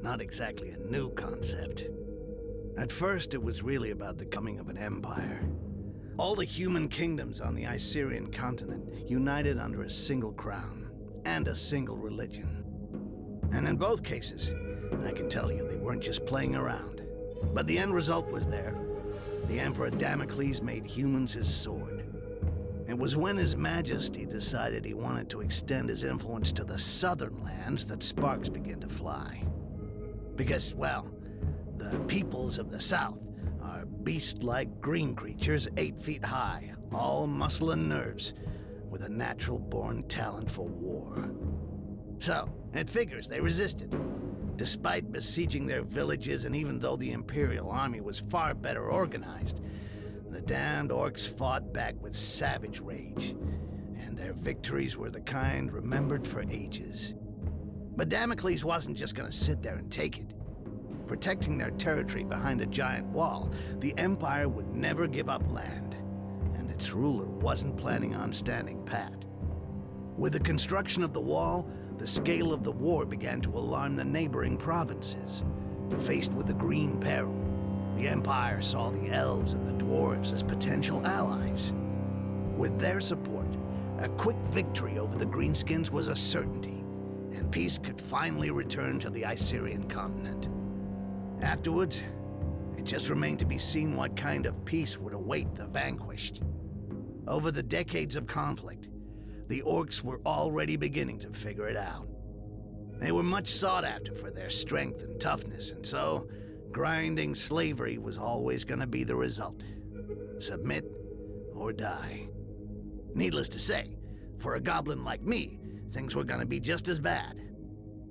not exactly a new concept. At first, it was really about the coming of an empire. All the human kingdoms on the Icerian continent united under a single crown and a single religion. And in both cases, I can tell you they weren't just playing around. But the end result was there. The Emperor Damocles made humans his sword. It was when His Majesty decided he wanted to extend his influence to the southern lands that sparks began to fly. Because, well, the peoples of the south are beast-like green creatures 8 feet high, all muscle and nerves, with a natural-born talent for war. So, it figures they resisted. Despite besieging their villages, and even though the Imperial army was far better organized, the damned orcs fought back with savage rage, and their victories were the kind remembered for ages. But Damocles wasn't just gonna sit there and take it. Protecting their territory behind a giant wall, the Empire would never give up land, and its ruler wasn't planning on standing pat. With the construction of the wall, the scale of the war began to alarm the neighboring provinces. Faced with the Green Peril, the Empire saw the elves and the dwarves as potential allies. With their support, a quick victory over the Greenskins was a certainty, and peace could finally return to the Icerian continent. Afterwards, it just remained to be seen what kind of peace would await the vanquished. Over the decades of conflict, the orcs were already beginning to figure it out. They were much sought after for their strength and toughness, and so grinding slavery was always going to be the result. Submit or die. Needless to say, for a goblin like me, things were going to be just as bad.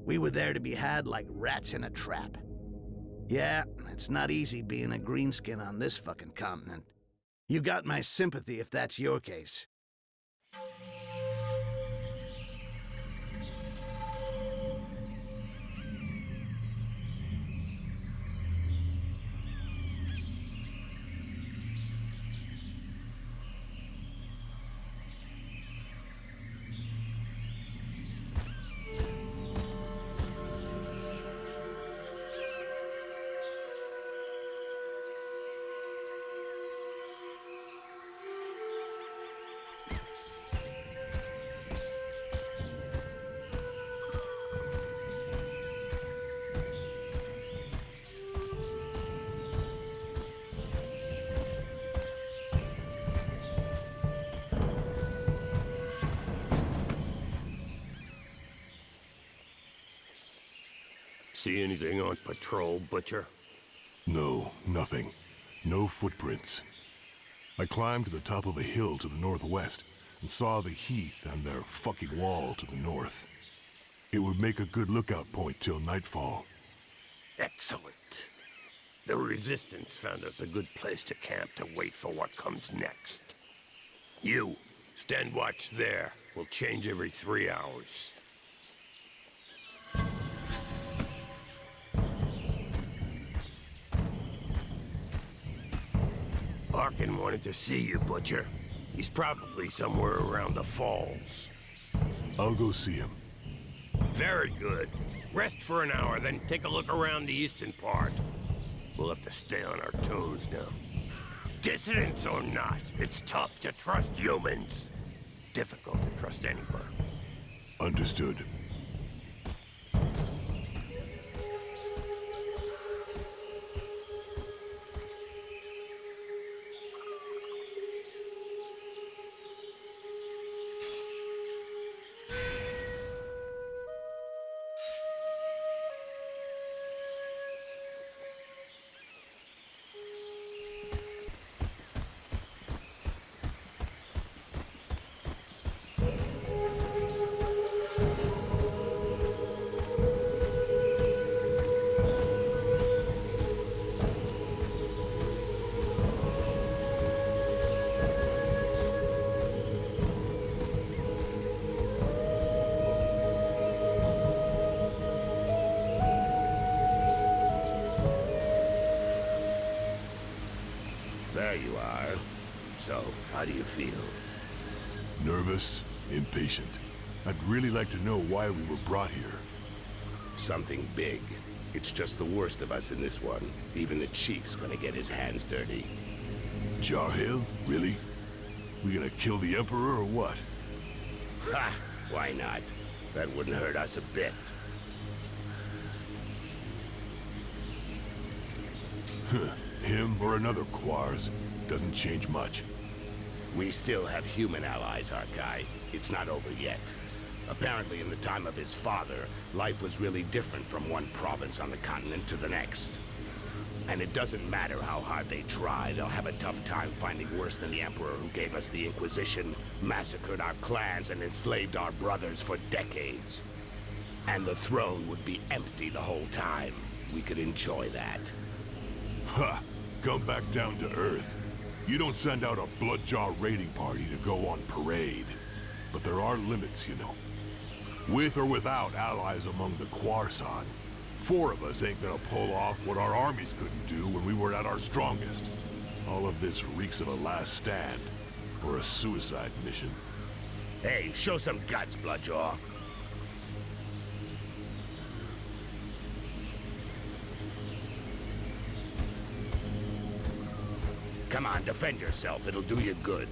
We were there to be had like rats in a trap. Yeah, it's not easy being a greenskin on this fucking continent. You got my sympathy if that's your case. See anything on patrol, Butcher? No, nothing. No footprints. I climbed to the top of a hill to the northwest and saw the heath and their fucking wall to the north. It would make a good lookout point till nightfall. Excellent. The Resistance found us a good place to camp to wait for what comes next. You, stand watch there. We'll change every 3 hours. Arkin wanted to see you, Butcher. He's probably somewhere around the falls. I'll go see him. Very good. Rest for an hour, then take a look around the eastern part. We'll have to stay on our toes now. Dissidents or not, it's tough to trust humans. Difficult to trust anyone. Understood. There you are. So, how do you feel? Nervous, impatient. I'd really like to know why we were brought here. Something big. It's just the worst of us in this one. Even the chief's gonna get his hands dirty. Jarhill? Really? We gonna kill the Emperor or what? Ha! Why not? That wouldn't hurt us a bit. Him or another Quars. Doesn't change much. We still have human allies, Arkai. It's not over yet. Apparently, in the time of his father, life was really different from one province on the continent to the next. And it doesn't matter how hard they try, they'll have a tough time finding worse than the Emperor who gave us the Inquisition, massacred our clans, and enslaved our brothers for decades. And the throne would be empty the whole time. We could enjoy that. Ha! Come back down to Earth. You don't send out a Bloodjaw raiding party to go on parade. But there are limits, you know. With or without allies among the Quarsan, 4 of us ain't gonna pull off what our armies couldn't do when we were at our strongest. All of this reeks of a last stand, or a suicide mission. Hey, show some guts, Bloodjaw. Come on, defend yourself. It'll do you good.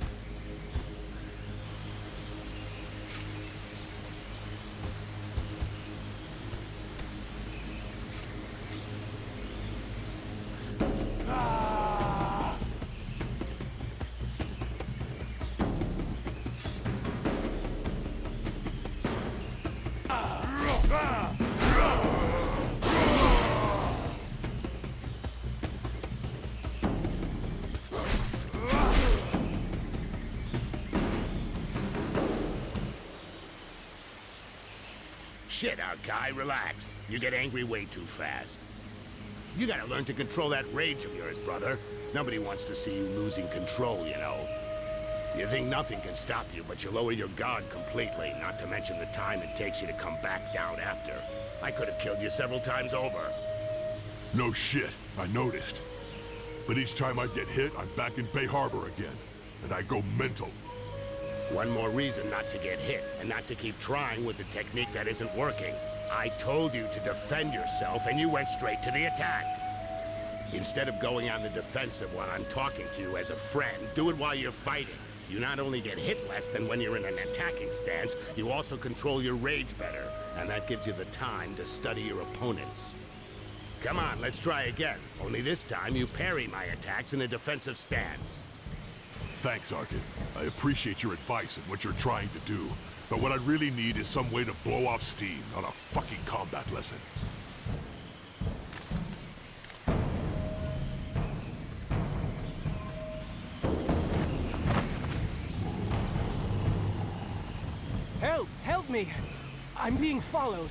Shit, Arkai, relax. You get angry way too fast. You gotta learn to control that rage of yours, brother. Nobody wants to see you losing control, you know. You think nothing can stop you, but you lower your guard completely, not to mention the time it takes you to come back down after. I could have killed you several times over. No shit, I noticed. But each time I get hit, I'm back in Bay Harbor again. And I go mental. One more reason not to get hit, and not to keep trying with the technique that isn't working. I told you to defend yourself, and you went straight to the attack. Instead of going on the defensive while I'm talking to you as a friend, do it while you're fighting. You not only get hit less than when you're in an attacking stance, you also control your rage better, and that gives you the time to study your opponents. Come on, let's try again. Only this time you parry my attacks in a defensive stance. Thanks, Arkin. I appreciate your advice and what you're trying to do. But what I really need is some way to blow off steam, not a fucking combat lesson. Help! Help me! I'm being followed.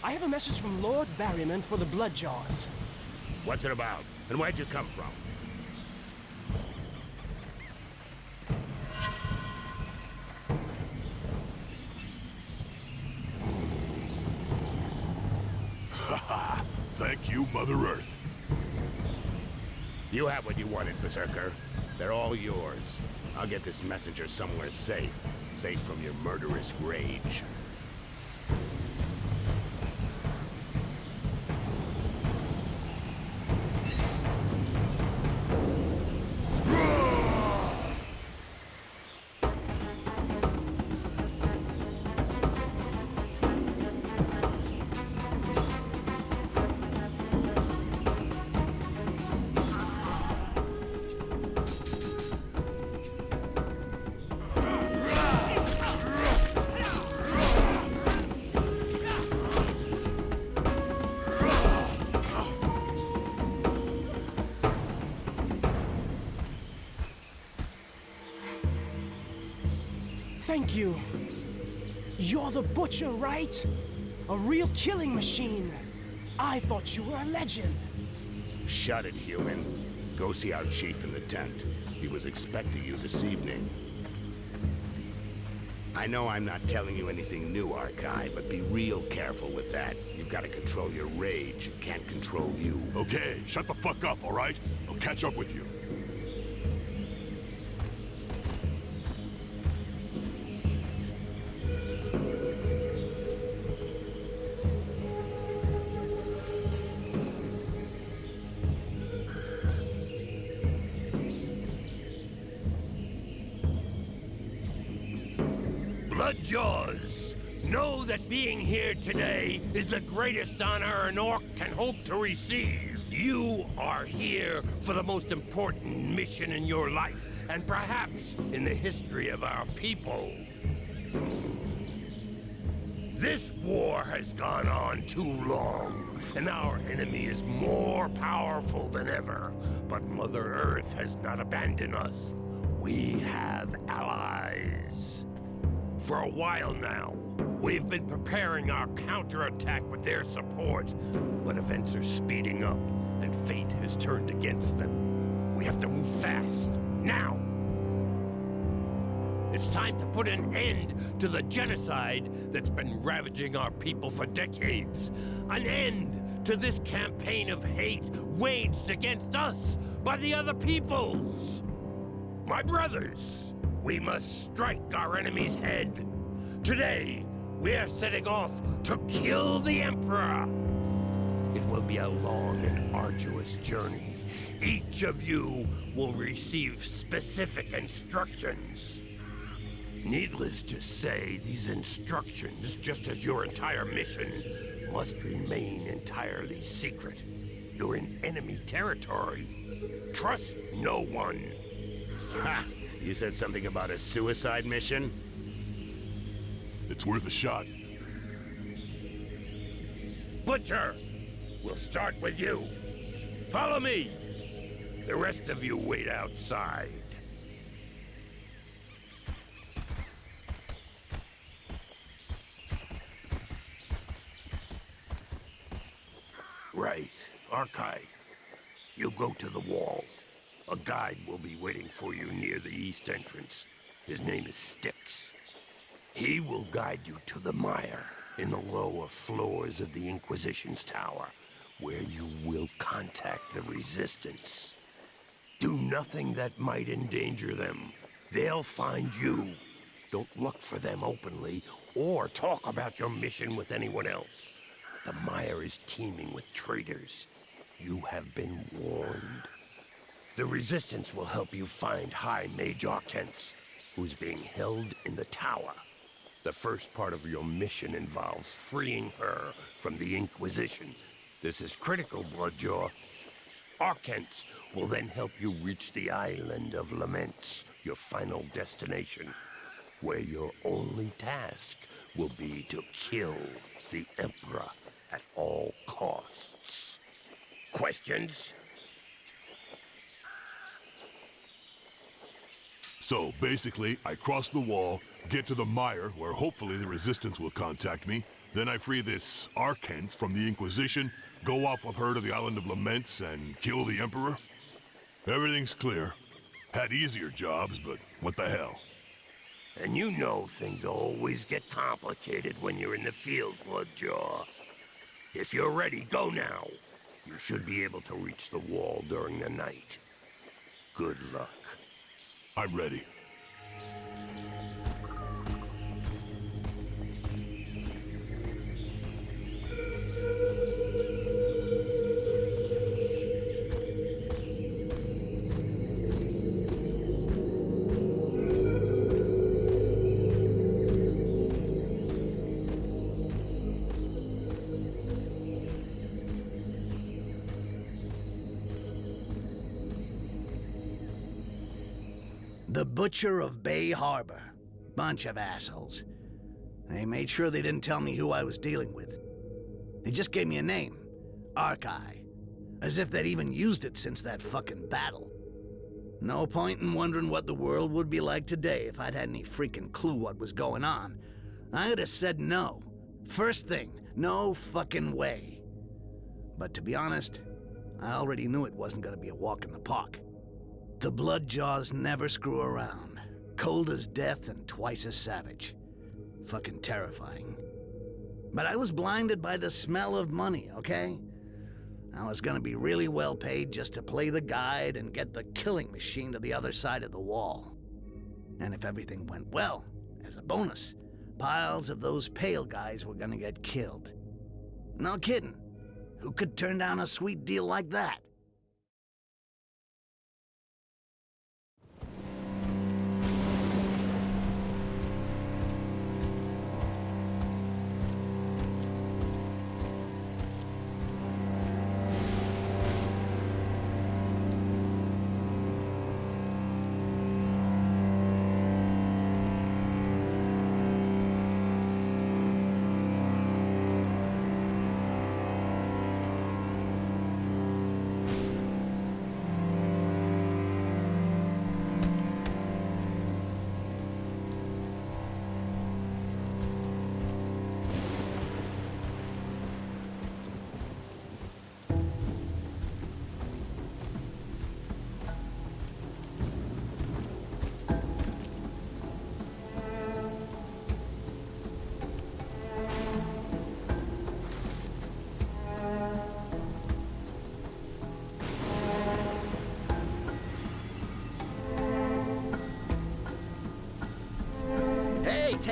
I have a message from Lord Barryman for the Bloodjaws. What's it about? And where'd you come from? Haha! Thank you, Mother Earth. You have what you wanted, Berserker. They're all yours. I'll get this messenger somewhere safe. Safe from your murderous rage. Thank you. You're the butcher, right? A real killing machine. I thought you were a legend. Shut it, human. Go see our chief in the tent. He was expecting you this evening. I know I'm not telling you anything new, Arkai, but be real careful with that. You've got to control your rage. It can't control you. Okay, shut the fuck up, all right? I'll catch up with you. Bloodjaws, know that being here today is the greatest honor an orc can hope to receive. You are here for the most important mission in your life, and perhaps in the history of our people. This war has gone on too long, and our enemy is more powerful than ever. But Mother Earth has not abandoned us. We have allies. For a while now, we've been preparing our counterattack with their support, but events are speeding up, and fate has turned against them. We have to move fast, now! It's time to put an end to the genocide that's been ravaging our people for decades. An end to this campaign of hate waged against us by the other peoples. My brothers, we must strike our enemy's head. Today, we are setting off to kill the Emperor. It will be a long and arduous journey. Each of you will receive specific instructions. Needless to say, these instructions, just as your entire mission, must remain entirely secret. You're in enemy territory. Trust no one. Ha! You said something about a suicide mission? It's worth a shot. Butcher, we'll start with you. Follow me. The rest of you wait outside. Right. Arkai, you go to the wall. A guide will be waiting for you near the east entrance. His name is Styx. He will guide you to the mire in the lower floors of the Inquisition's tower, where you will contact the Resistance. Do nothing that might endanger them. They'll find you. Don't look for them openly, or talk about your mission with anyone else. The mire is teeming with traitors. You have been warned. The Resistance will help you find High Mage Arcens, who's being held in the tower. The first part of your mission involves freeing her from the Inquisition. This is critical, Bloodjaw. Arcens will then help you reach the Island of Laments, your final destination, where your only task will be to kill the Emperor at all costs. Questions? So, basically, I cross the wall, get to the mire, where hopefully the Resistance will contact me. Then I free this Arcens from the Inquisition, go off with her to the Island of Laments, and kill the Emperor. Everything's clear. Had easier jobs, but what the hell? And you know things always get complicated when you're in the field, Bloodjaw. If you're ready, go now. You should be able to reach the wall during the night. Good luck. I'm ready. The Butcher of Bay Harbor. Bunch of assholes. They made sure they didn't tell me who I was dealing with. They just gave me a name. Arkai. As if they'd even used it since that fucking battle. No point in wondering what the world would be like today if I'd had any freaking clue what was going on. I'd have said no. First thing, no fucking way. But to be honest, I already knew it wasn't gonna be a walk in the park. The Bloodjaws never screw around. Cold as death and twice as savage. Fucking terrifying. But I was blinded by the smell of money, okay? I was gonna be really well paid just to play the guide and get the killing machine to the other side of the wall. And if everything went well, as a bonus, piles of those pale guys were gonna get killed. No kidding. Who could turn down a sweet deal like that?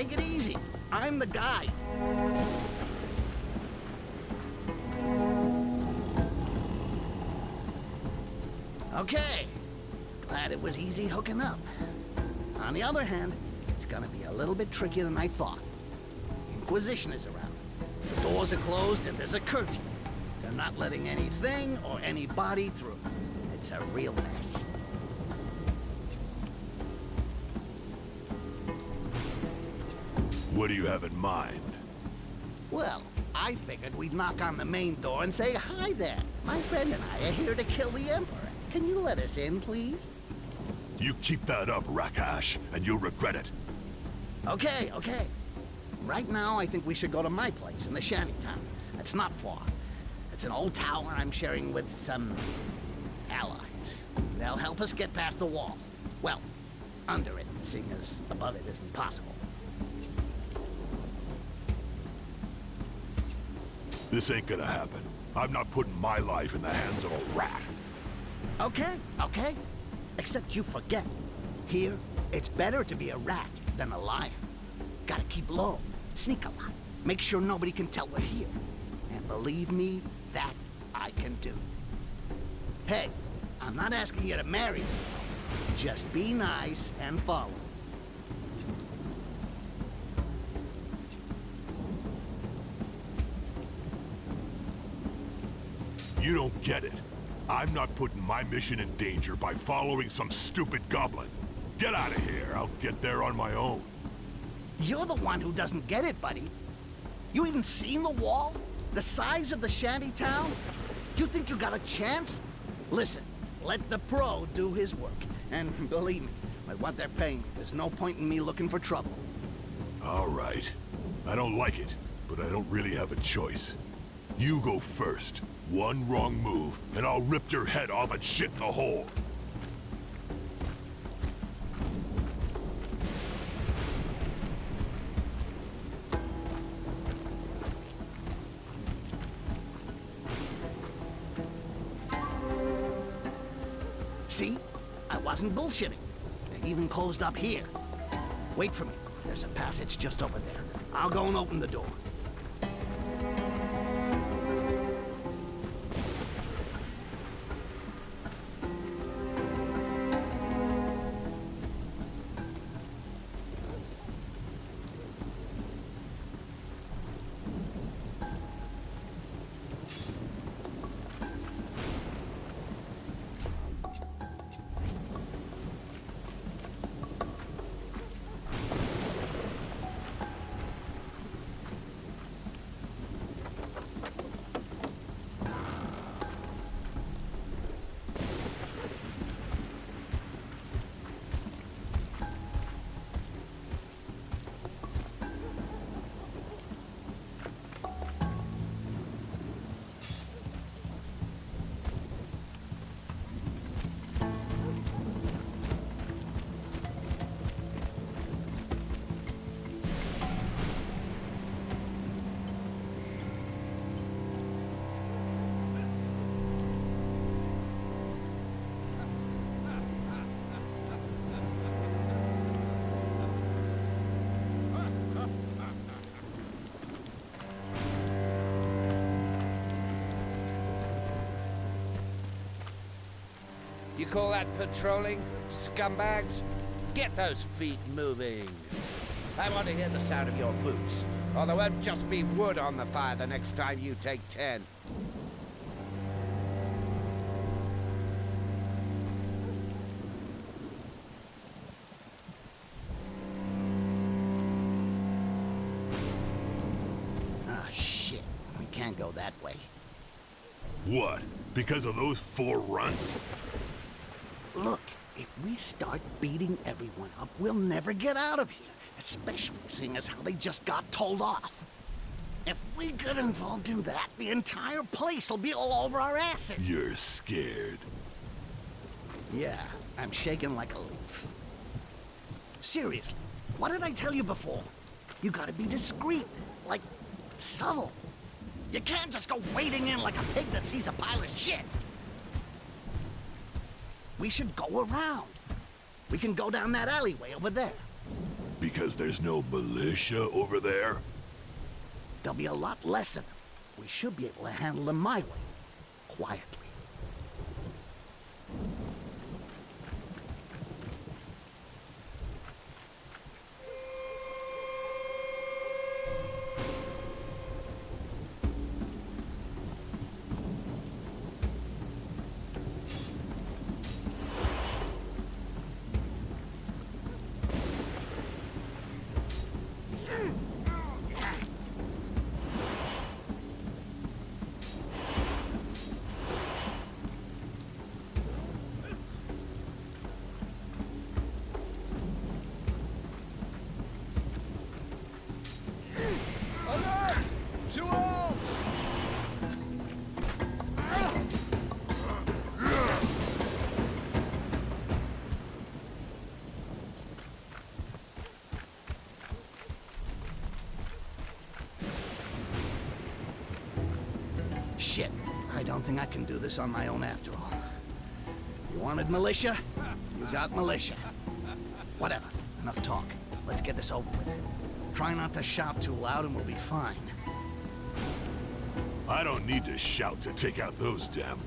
Take it easy. I'm the guy. Okay. Glad it was easy hooking up. On the other hand, it's gonna be a little bit trickier than I thought. The Inquisition is around. The doors are closed and there's a curfew. They're not letting anything or anybody through. It's a real mess. What do you have in mind? Well, I figured we'd knock on the main door and say, "Hi there. My friend and I are here to kill the Emperor. Can you let us in, please?" You keep that up, Rakash, and you'll regret it. Okay. Right now, I think we should go to my place in the shantytown. It's not far. It's an old tower I'm sharing with some allies. They'll help us get past the wall. Well, under it, seeing as above it isn't possible. This ain't gonna happen. I'm not putting my life in the hands of a rat. Okay. Except you forget. Here, it's better to be a rat than a lion. Gotta keep low, sneak a lot, make sure nobody can tell we're here. And believe me, that I can do. Hey, I'm not asking you to marry me. Just be nice and follow. You don't get it. I'm not putting my mission in danger by following some stupid goblin. Get out of here. I'll get there on my own. You're the one who doesn't get it, buddy. You even seen the wall? The size of the shanty town? You think you got a chance? Listen, let the pro do his work. And believe me, with what they're paying me, there's no point in me looking for trouble. All right. I don't like it, but I don't really have a choice. You go first. One wrong move, and I'll rip your head off and shit in the hole. See? I wasn't bullshitting. They even closed up here. Wait for me. There's a passage just over there. I'll go and open the door. You call that patrolling, scumbags? Get those feet moving. I want to hear the sound of your boots, or there won't just be wood on the fire the next time you take 10. Ah, shit. We can't go that way. What? Because of those 4 runts? Look, if we start beating everyone up, we'll never get out of here. Especially seeing as how they just got told off. If we get involved in that, the entire place will be all over our asses. You're scared. Yeah, I'm shaking like a leaf. Seriously, what did I tell you before? You gotta be discreet, like subtle. You can't just go wading in like a pig that sees a pile of shit. We should go around. We can go down that alleyway over there. Because there's no militia over there? There'll be a lot less of them. We should be able to handle them my way. Quietly. Shit, I don't think I can do this on my own after all. You wanted militia? You got militia. Whatever, enough talk. Let's get this over with. Try not to shout too loud and we'll be fine. I don't need to shout to take out those damn...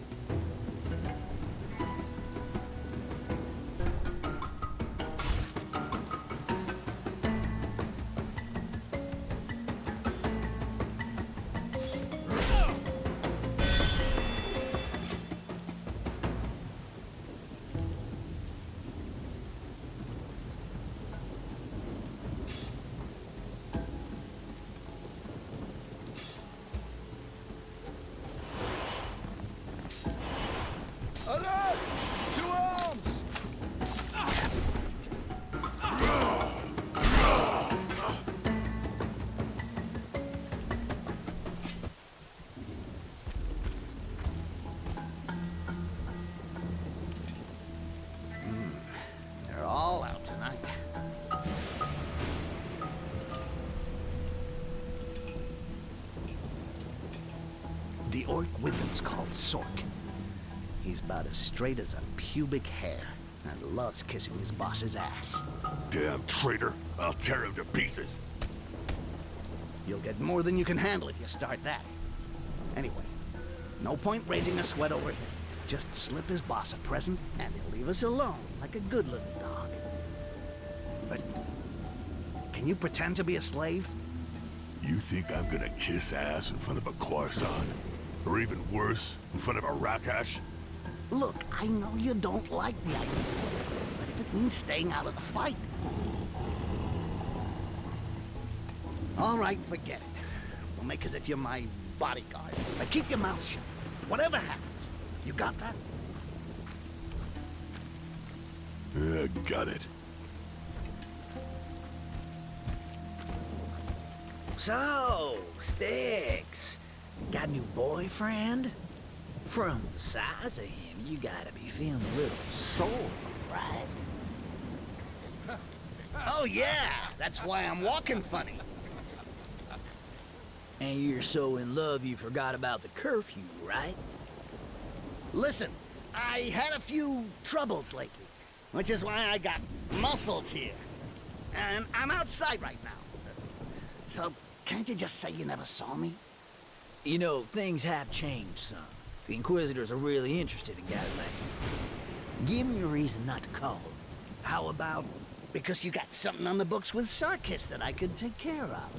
Alert! To arms! They're all out tonight. The orc with them's called Sork. He's about as straight as a pubic hair and loves kissing his boss's ass. Damn traitor! I'll tear him to pieces! You'll get more than you can handle if you start that. Anyway, no point raising a sweat over it. Just slip his boss a present and he'll leave us alone like a good little dog. But can you pretend to be a slave? You think I'm gonna kiss ass in front of a Khorasan? Or even worse, in front of a Rakash? Look, I know you don't like the idea, but if it means staying out of the fight... All right, forget it. We'll make as if you're my bodyguard. But keep your mouth shut. Whatever happens. You got that? Got it. So, Sticks, got a new boyfriend? From the size of him, you gotta be feeling a little sore, right? Oh yeah, that's why I'm walking funny. And you're so in love you forgot about the curfew, right? Listen, I had a few troubles lately, which is why I got muscles here. And I'm outside right now. So, can't you just say you never saw me? You know, things have changed some. The Inquisitors are really interested in guys like you. Give me a reason not to call. How about because you got something on the books with Sarkis that I could take care of?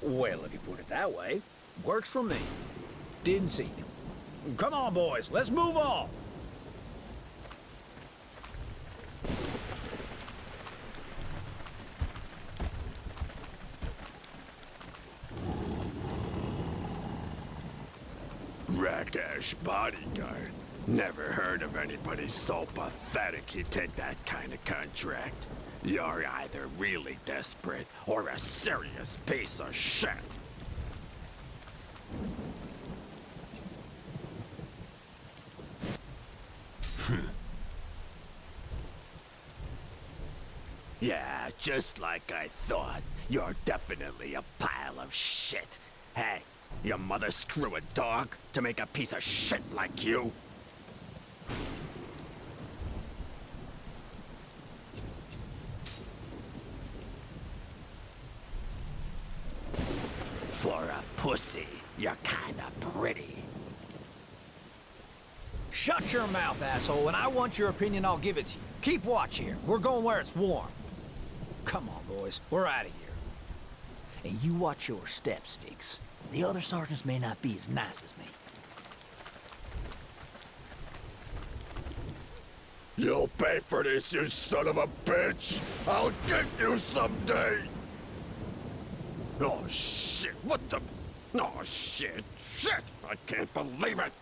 Well, if you put it that way, works for me. Didn't see you. Come on, boys, let's move on. Rakash bodyguard. Never heard of anybody so pathetic he'd take that kind of contract. You're either really desperate or a serious piece of shit. Yeah, just like I thought. You're definitely a pile of shit. Hey, your mother screw a dog to make a piece of shit like you? pussy. You're kinda pretty. Shut your mouth, asshole, and I want your opinion, I'll give it to you. Keep watch here. We're going where it's warm. Come on, boys. We're out of here. And you watch your step, Sticks. The other sergeants may not be as nice as me. You'll pay for this, you son of a bitch! I'll get you someday! Oh, shit, what the... Oh, shit, shit! I can't believe it!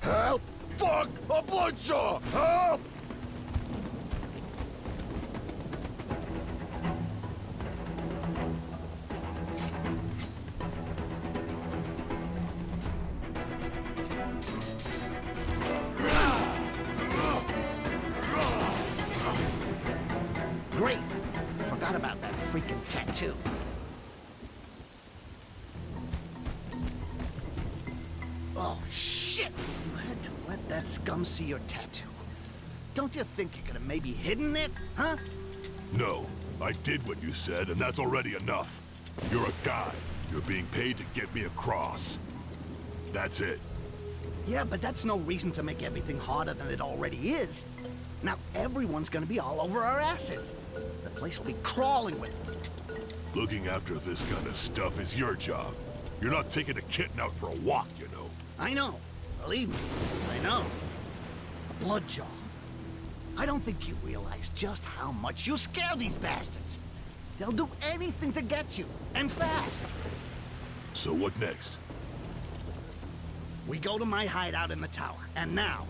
Help! Fuck! A bloodshot! Help! Great! Forgot about that freaking tattoo. Oh, shit! You had to let that scum see your tattoo. Don't you think you could have maybe hidden it, huh? No, I did what you said, and that's already enough. You're a guy. You're being paid to get me across. That's it. Yeah, but that's no reason to make everything harder than it already is. Now everyone's gonna be all over our asses. The place will be crawling with them. Looking after this kind of stuff is your job. You're not taking a kitten out for a walk, you know. I know. Believe me, I know. A bloodjaw. I don't think you realize just how much you scare these bastards. They'll do anything to get you, and fast. So what next? We go to my hideout in the tower, and now,